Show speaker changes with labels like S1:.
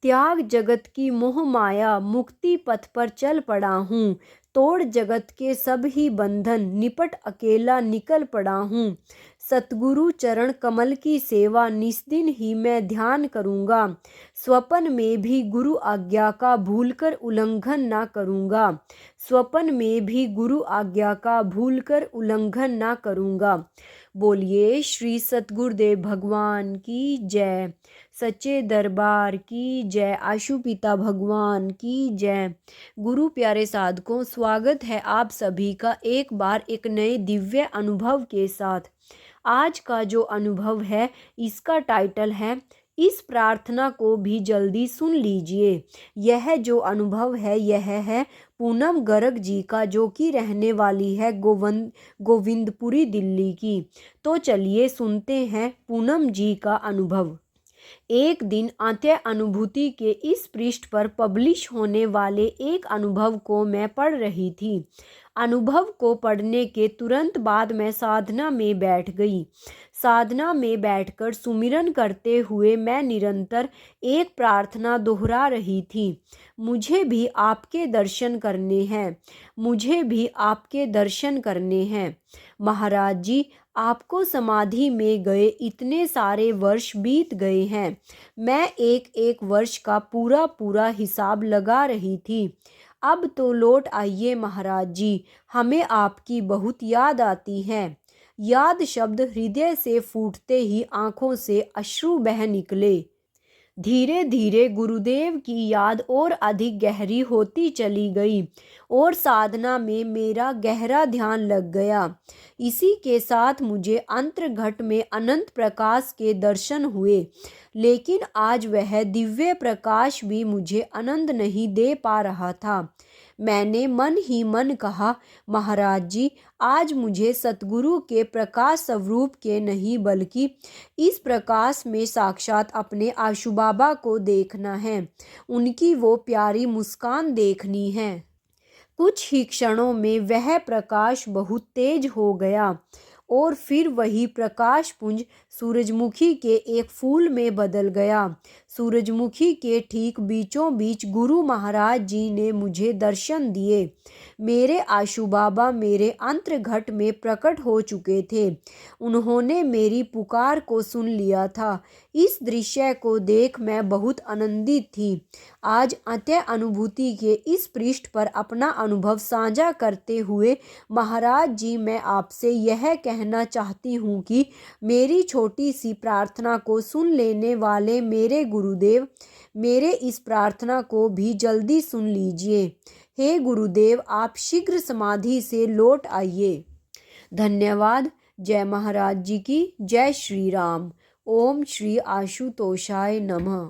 S1: त्याग जगत की मोह माया, मुक्ति पथ पर चल पड़ा हूँ। तोड़ जगत के सब ही बंधन, निपट अकेला निकल पड़ा हूँ। सतगुरु चरण कमल की सेवा, निस्दिन ही मैं ध्यान करूँगा। स्वप्न में भी गुरु आज्ञा का भूलकर उल्लंघन ना करूँगा। स्वप्न में भी गुरु आज्ञा का भूलकर उल्लंघन ना करूँगा। बोलिए श्री सतगुरुदेव भगवान की जय। सच्चे दरबार की जय। आशुपिता भगवान की जय। गुरु प्यारे साधकों, स्वागत है आप सभी का एक बार एक नए दिव्य अनुभव के साथ। आज का जो अनुभव है, इसका टाइटल है इस प्रार्थना को भी जल्दी सुन लीजिए। यह जो अनुभव है, यह है पूनम गर्ग जी का, जो कि रहने वाली है गोविंदपुरी, दिल्ली की। तो चलिए सुनते हैं पूनम जी का अनुभव। एक दिन अंत्य अनुभूति के इस पृष्ठ पर पब्लिश होने वाले एक अनुभव को मैं पढ़ रही थी। अनुभव को पढ़ने के तुरंत बाद मैं साधना में बैठ गई। साधना में बैठकर सुमिरन करते हुए मैं निरंतर एक प्रार्थना दोहरा रही थी। मुझे भी आपके दर्शन करने हैं, मुझे भी आपके दर्शन करने हैं। महाराज जी, आपको समाधि में गए इतने सारे वर्ष बीत गए हैं। मैं एक एक वर्ष का पूरा पूरा हिसाब लगा रही थी। अब तो लौट आइए महाराज जी, हमें आपकी बहुत याद आती है। याद शब्द हृदय से फूटते ही आंखों से अश्रु बह निकले। धीरे धीरे गुरुदेव की याद और अधिक गहरी होती चली गई और साधना में मेरा गहरा ध्यान लग गया। इसी के साथ मुझे अंतर्घट में अनंत प्रकाश के दर्शन हुए, लेकिन आज वह दिव्य प्रकाश भी मुझे आनंद नहीं दे पा रहा था। मैंने मन ही मन कहा, महाराज जी, आज मुझे सतगुरु के प्रकाश स्वरूप के नहीं बल्कि इस प्रकाश में साक्षात अपने आशु बाबा को देखना है। उनकी वो प्यारी मुस्कान देखनी है। कुछ ही क्षणों में वह प्रकाश बहुत तेज हो गया और फिर वही प्रकाश पुंज सूरजमुखी के एक फूल में बदल गया। सूरजमुखी के ठीक बीचों बीच गुरु महाराज जी ने मुझे दर्शन दिए। मेरे आशु बाबा मेरे अंतर्घट में प्रकट हो चुके थे। उन्होंने मेरी पुकार को सुन लिया था। इस दृश्य को देख मैं बहुत आनंदित थी। आज अंत्य अनुभूति के इस पृष्ठ पर अपना अनुभव साझा करते हुए महाराज जी, मैं आपसे यह कहना चाहती हूँ कि मेरी छोटी सी प्रार्थना को सुन लेने वाले मेरे गुरुदेव, मेरे इस प्रार्थना को भी जल्दी सुन लीजिए। हे गुरुदेव, आप शीघ्र समाधि से लौट आइए। धन्यवाद। जय महाराज जी की। जय श्री राम। ओम श्री आशुतोषाय नमः।